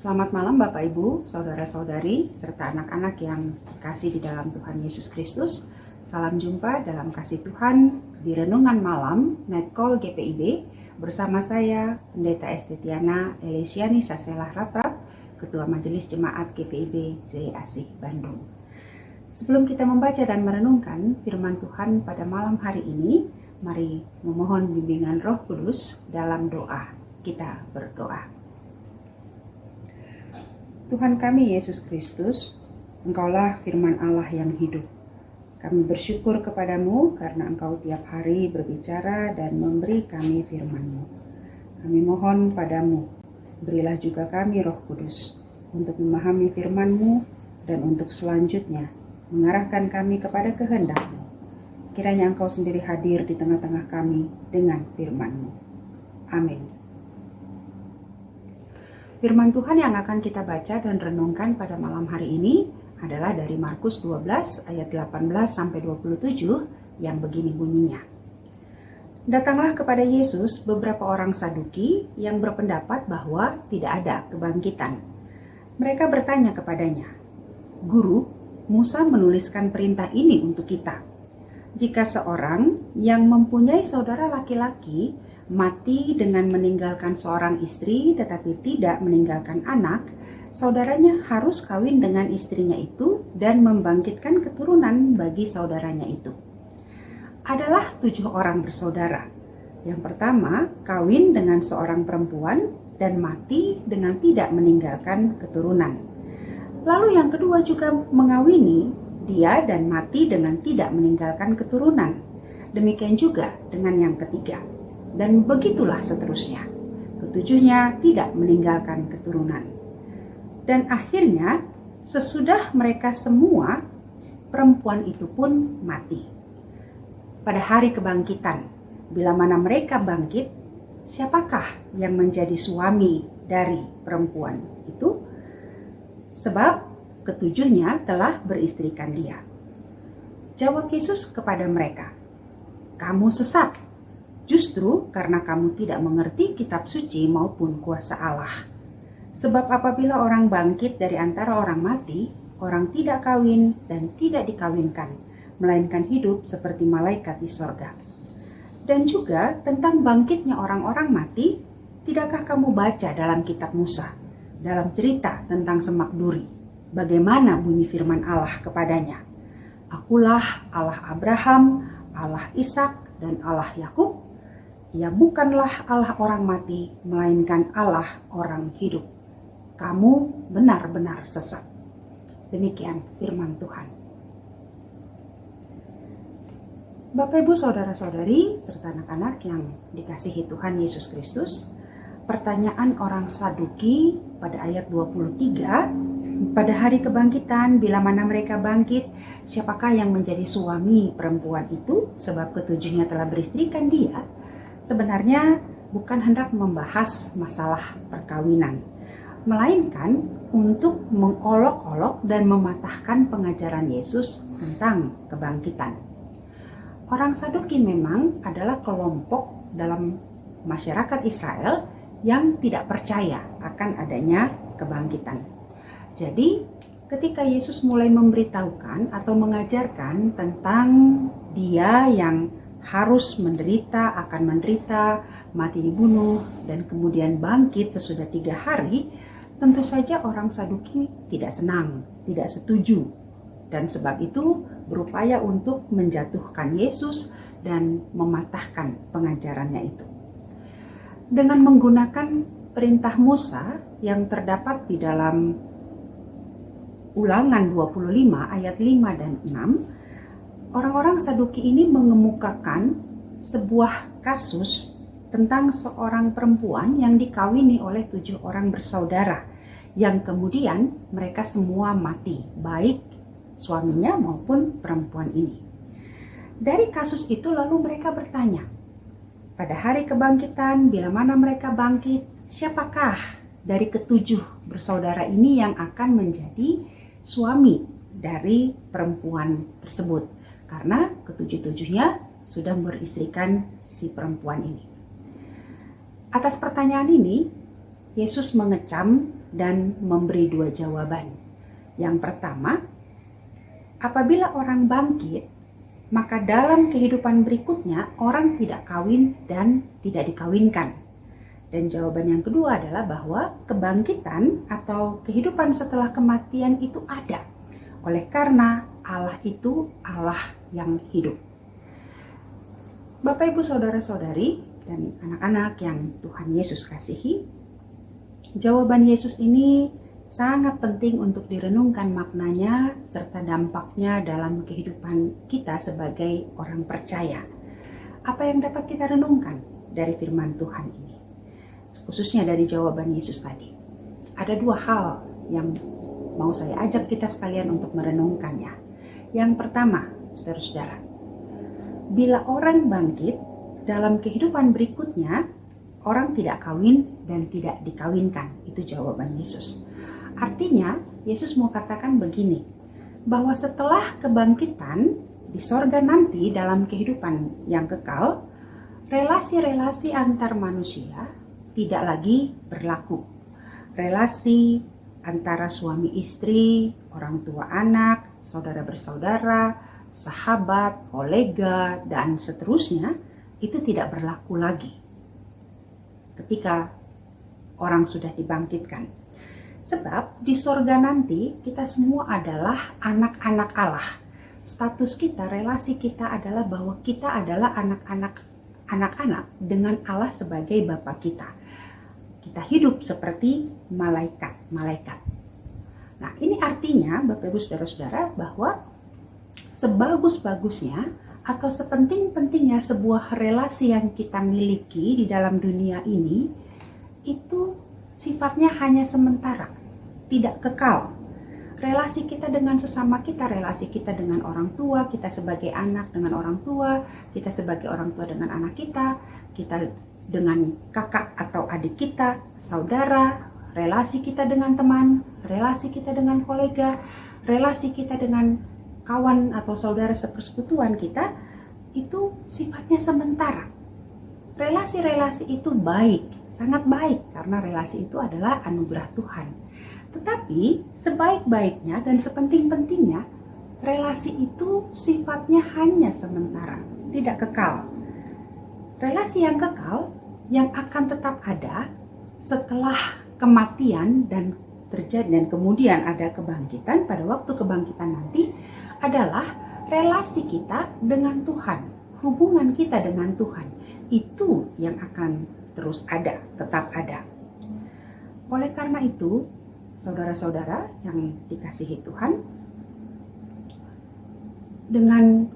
Selamat malam Bapak Ibu, Saudara-saudari, serta anak-anak yang kasih di dalam Tuhan Yesus Kristus. Salam jumpa dalam kasih Tuhan di Renungan Malam Night Call GPIB bersama saya, Pendeta Estetiana Elesiani Saselah Raprap, Ketua Majelis Jemaat GPIB Sili Asih Bandung. Sebelum kita membaca dan merenungkan firman Tuhan pada malam hari ini, mari memohon bimbingan Roh Kudus dalam doa. Kita berdoa. Tuhan kami Yesus Kristus, Engkaulah firman Allah yang hidup. Kami bersyukur kepadamu karena Engkau tiap hari berbicara dan memberi kami firman-Mu. Kami mohon padamu, berilah juga kami Roh Kudus untuk memahami firman-Mu dan untuk selanjutnya mengarahkan kami kepada kehendak-Mu. Kiranya Engkau sendiri hadir di tengah-tengah kami dengan firman-Mu. Amin. Firman Tuhan yang akan kita baca dan renungkan pada malam hari ini adalah dari Markus 12 ayat 18-27 yang begini bunyinya. Datanglah kepada Yesus beberapa orang Saduki yang berpendapat bahwa tidak ada kebangkitan. Mereka bertanya kepadanya, "Guru, Musa menuliskan perintah ini untuk kita. Jika seorang yang mempunyai saudara laki-laki mati dengan meninggalkan seorang istri tetapi tidak meninggalkan anak, saudaranya harus kawin dengan istrinya itu dan membangkitkan keturunan bagi saudaranya itu. Adalah 7 orang bersaudara. Yang pertama, kawin dengan seorang perempuan dan mati dengan tidak meninggalkan keturunan. Lalu yang kedua juga mengawini dia dan mati dengan tidak meninggalkan keturunan. Demikian juga dengan yang ketiga. Dan begitulah seterusnya. Ketujuhnya tidak meninggalkan keturunan. Dan akhirnya sesudah mereka semua, perempuan itu pun mati. Pada hari kebangkitan, bila mana mereka bangkit, siapakah yang menjadi suami dari perempuan itu? Sebab ketujuhnya telah beristrikan dia. Jawab Yesus kepada mereka, "Kamu sesat. Justru karena kamu tidak mengerti kitab suci maupun kuasa Allah. Sebab apabila orang bangkit dari antara orang mati, orang tidak kawin dan tidak dikawinkan, melainkan hidup seperti malaikat di sorga. Dan juga tentang bangkitnya orang-orang mati, tidakkah kamu baca dalam kitab Musa, dalam cerita tentang semak duri, bagaimana bunyi firman Allah kepadanya? Akulah Allah Abraham, Allah Ishak, dan Allah Yakub. Ia bukanlah Allah orang mati, melainkan Allah orang hidup. Kamu benar-benar sesat." Demikian firman Tuhan. Bapak, Ibu, Saudara-saudari, serta anak-anak yang dikasihi Tuhan Yesus Kristus, pertanyaan orang Saduki pada ayat 23, pada hari kebangkitan, bila mana mereka bangkit, siapakah yang menjadi suami perempuan itu, sebab ketujuhnya telah beristrikan dia, sebenarnya bukan hendak membahas masalah perkawinan, melainkan untuk mengolok-olok dan mematahkan pengajaran Yesus tentang kebangkitan. Orang Saduki memang adalah kelompok dalam masyarakat Israel yang tidak percaya akan adanya kebangkitan. Jadi, ketika Yesus mulai memberitahukan atau mengajarkan tentang Dia yang harus menderita, akan menderita, mati dibunuh, dan kemudian bangkit sesudah 3 hari, tentu saja orang Saduki tidak senang, tidak setuju, dan sebab itu berupaya untuk menjatuhkan Yesus dan mematahkan pengajarannya itu. Dengan menggunakan perintah Musa yang terdapat di dalam Ulangan 25 ayat 5 dan 6, orang-orang Saduki ini mengemukakan sebuah kasus tentang seorang perempuan yang dikawini oleh 7 orang bersaudara, yang kemudian mereka semua mati, baik suaminya maupun perempuan ini. Dari kasus itu lalu mereka bertanya, pada hari kebangkitan, bila mana mereka bangkit, siapakah dari ke-7 bersaudara ini yang akan menjadi suami dari perempuan tersebut? Karena ke-7-7-nya sudah beristrikan si perempuan ini. Atas pertanyaan ini, Yesus mengecam dan memberi dua jawaban. Yang pertama, apabila orang bangkit, maka dalam kehidupan berikutnya orang tidak kawin dan tidak dikawinkan. Dan jawaban yang kedua adalah bahwa kebangkitan atau kehidupan setelah kematian itu ada. Oleh karena Allah itu Allah yang hidup. Bapak, Ibu, Saudara-saudari, dan anak-anak yang Tuhan Yesus kasihi, jawaban Yesus ini sangat penting untuk direnungkan maknanya serta dampaknya dalam kehidupan kita sebagai orang percaya. Apa yang dapat kita renungkan dari firman Tuhan ini? Khususnya dari jawaban Yesus tadi. Ada dua hal yang mau saya ajak kita sekalian untuk merenungkannya. Yang pertama, saudara-saudara, bila orang bangkit, dalam kehidupan berikutnya, orang tidak kawin dan tidak dikawinkan. Itu jawaban Yesus. Artinya, Yesus mau katakan begini, bahwa setelah kebangkitan di sorga nanti dalam kehidupan yang kekal, relasi-relasi antar manusia tidak lagi berlaku. Relasi antara suami istri, orang tua anak, saudara bersaudara, sahabat, kolega, dan seterusnya, itu tidak berlaku lagi ketika orang sudah dibangkitkan. Sebab di sorga nanti kita semua adalah anak-anak Allah. Status kita, relasi kita adalah bahwa kita adalah anak-anak dengan Allah sebagai Bapa kita. Kita hidup seperti malaikat-malaikat. Nah, ini artinya Bapak Ibu Saudara-saudara bahwa sebagus-bagusnya atau sepenting-pentingnya sebuah relasi yang kita miliki di dalam dunia ini, itu sifatnya hanya sementara, tidak kekal. Relasi kita dengan sesama kita, relasi kita dengan orang tua, kita sebagai anak dengan orang tua, kita sebagai orang tua dengan anak kita dengan kakak atau adik kita, saudara, relasi kita dengan teman, relasi kita dengan kolega, relasi kita dengan kawan atau saudara sepersekutuan kita, itu sifatnya sementara. Relasi-relasi itu baik, sangat baik, karena relasi itu adalah anugerah Tuhan. Tetapi sebaik-baiknya dan sepenting-pentingnya, relasi itu sifatnya hanya sementara, tidak kekal. Relasi yang kekal, yang akan tetap ada setelah kematian dan terjadi dan kemudian ada kebangkitan, pada waktu kebangkitan nanti adalah relasi kita dengan Tuhan, hubungan kita dengan Tuhan. Itu yang akan terus ada, tetap ada. Oleh karena itu, saudara-saudara yang dikasihi Tuhan, dengan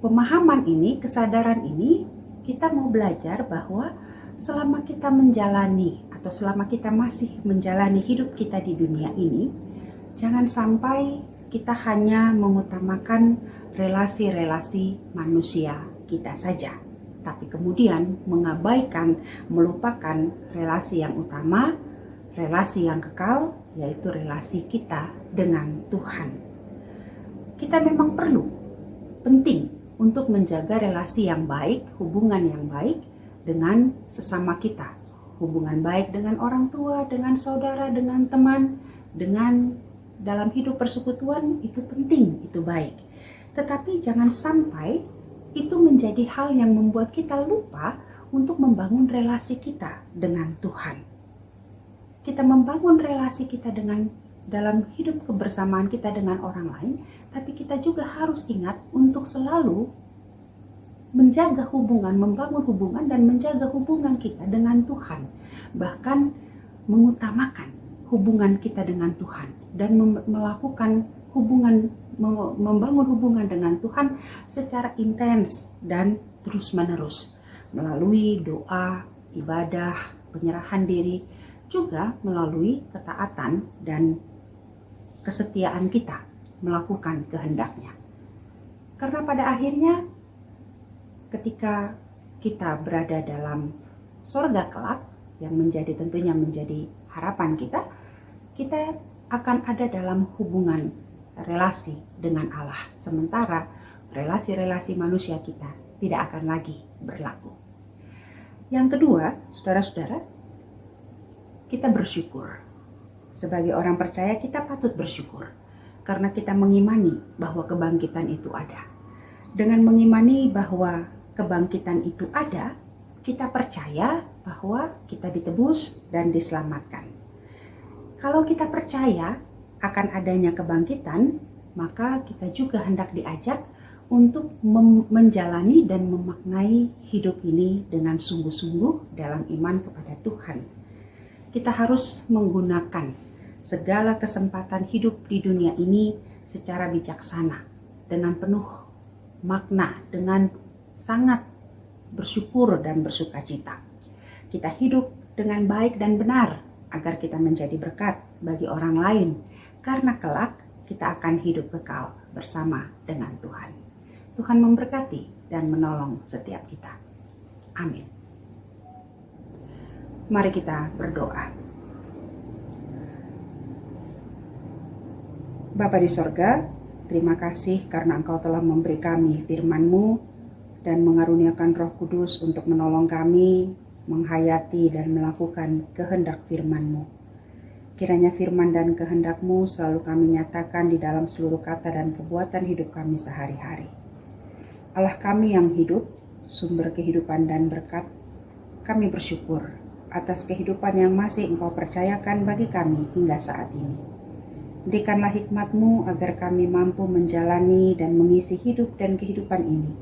pemahaman ini, kesadaran ini, kita mau belajar bahwa selama kita menjalani atau selama kita masih menjalani hidup kita di dunia ini, jangan sampai kita hanya mengutamakan relasi-relasi manusia kita saja, tapi kemudian mengabaikan, melupakan relasi yang utama, relasi yang kekal, yaitu relasi kita dengan Tuhan. Kita memang penting untuk menjaga relasi yang baik, hubungan yang baik dengan sesama kita. Hubungan baik dengan orang tua, dengan saudara, dengan teman, dengan dalam hidup persekutuan itu penting, itu baik. Tetapi jangan sampai itu menjadi hal yang membuat kita lupa untuk membangun relasi kita dengan Tuhan. Kita membangun relasi kita dalam hidup kebersamaan kita dengan orang lain, tapi kita juga harus ingat untuk selalu menjaga hubungan, membangun hubungan dan menjaga hubungan kita dengan Tuhan. Bahkan mengutamakan hubungan kita dengan Tuhan dan melakukan membangun hubungan dengan Tuhan secara intens dan terus-menerus melalui doa, ibadah, penyerahan diri, juga melalui ketaatan dan kesetiaan kita melakukan kehendaknya. Karena pada akhirnya ketika kita berada dalam sorga kelak yang tentunya menjadi harapan kita, kita akan ada dalam hubungan relasi dengan Allah. Sementara relasi-relasi manusia kita tidak akan lagi berlaku. Yang kedua, saudara-saudara, kita bersyukur. Sebagai orang percaya kita patut bersyukur karena kita mengimani bahwa kebangkitan itu ada. Dengan mengimani bahwa kebangkitan itu ada, kita percaya bahwa kita ditebus dan diselamatkan. Kalau kita percaya akan adanya kebangkitan, maka kita juga hendak diajak untuk menjalani dan memaknai hidup ini dengan sungguh-sungguh dalam iman kepada Tuhan. Kita harus menggunakan segala kesempatan hidup di dunia ini secara bijaksana, dengan penuh makna, dengan sangat bersyukur dan bersukacita. Kita hidup dengan baik dan benar agar kita menjadi berkat bagi orang lain, karena kelak kita akan hidup kekal bersama dengan Tuhan. Tuhan memberkati dan menolong setiap kita. Amin. Mari kita berdoa. Bapa di sorga, terima kasih karena Engkau telah memberi kami firman-Mu dan mengaruniakan Roh Kudus untuk menolong kami menghayati dan melakukan kehendak firman-Mu. Kiranya firman dan kehendak-Mu selalu kami nyatakan di dalam seluruh kata dan perbuatan hidup kami sehari-hari. Allah kami yang hidup, sumber kehidupan dan berkat, kami bersyukur atas kehidupan yang masih Engkau percayakan bagi kami hingga saat ini. Berikanlah hikmat-Mu agar kami mampu menjalani dan mengisi hidup dan kehidupan ini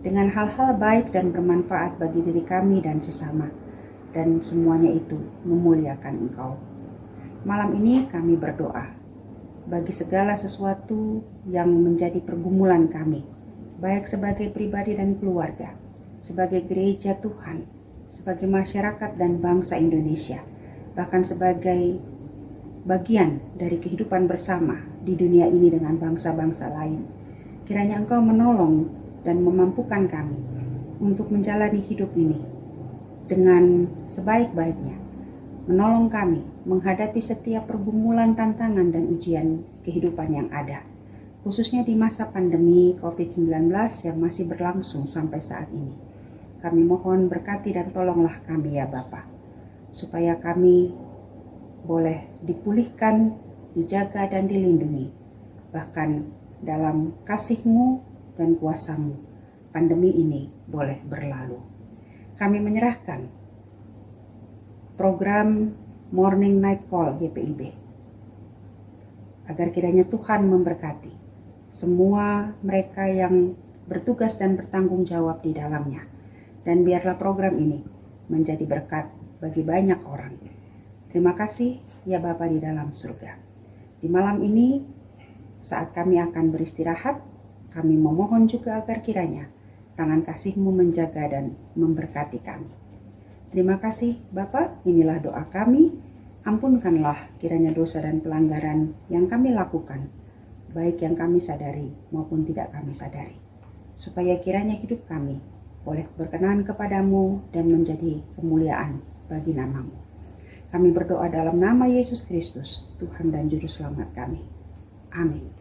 dengan hal-hal baik dan bermanfaat bagi diri kami dan sesama, dan semuanya itu memuliakan Engkau. Malam ini kami berdoa bagi segala sesuatu yang menjadi pergumulan kami, baik sebagai pribadi dan keluarga, sebagai gereja Tuhan, sebagai masyarakat dan bangsa Indonesia, bahkan sebagai bagian dari kehidupan bersama di dunia ini dengan bangsa-bangsa lain. Kiranya Engkau menolong dan memampukan kami untuk menjalani hidup ini dengan sebaik-baiknya, menolong kami menghadapi setiap pergumulan, tantangan, dan ujian kehidupan yang ada, khususnya di masa pandemi COVID-19 yang masih berlangsung sampai saat ini. Kami mohon berkati dan tolonglah kami ya Bapa, supaya kami boleh dipulihkan, dijaga dan dilindungi. Bahkan dalam kasih-Mu dan kuasa-Mu, pandemi ini boleh berlalu. Kami menyerahkan program Morning Night Call GPIB, agar kiranya Tuhan memberkati semua mereka yang bertugas dan bertanggung jawab di dalamnya. Dan biarlah program ini menjadi berkat bagi banyak orang. Terima kasih ya Bapa di dalam surga. Di malam ini, saat kami akan beristirahat, kami memohon juga agar kiranya tangan kasih-Mu menjaga dan memberkati kami. Terima kasih Bapa, inilah doa kami. Ampunkanlah kiranya dosa dan pelanggaran yang kami lakukan, baik yang kami sadari maupun tidak kami sadari, supaya kiranya hidup kami boleh berkenan kepadamu dan menjadi kemuliaan bagi nama-Mu. Kami berdoa dalam nama Yesus Kristus, Tuhan dan Juru Selamat kami. Amin.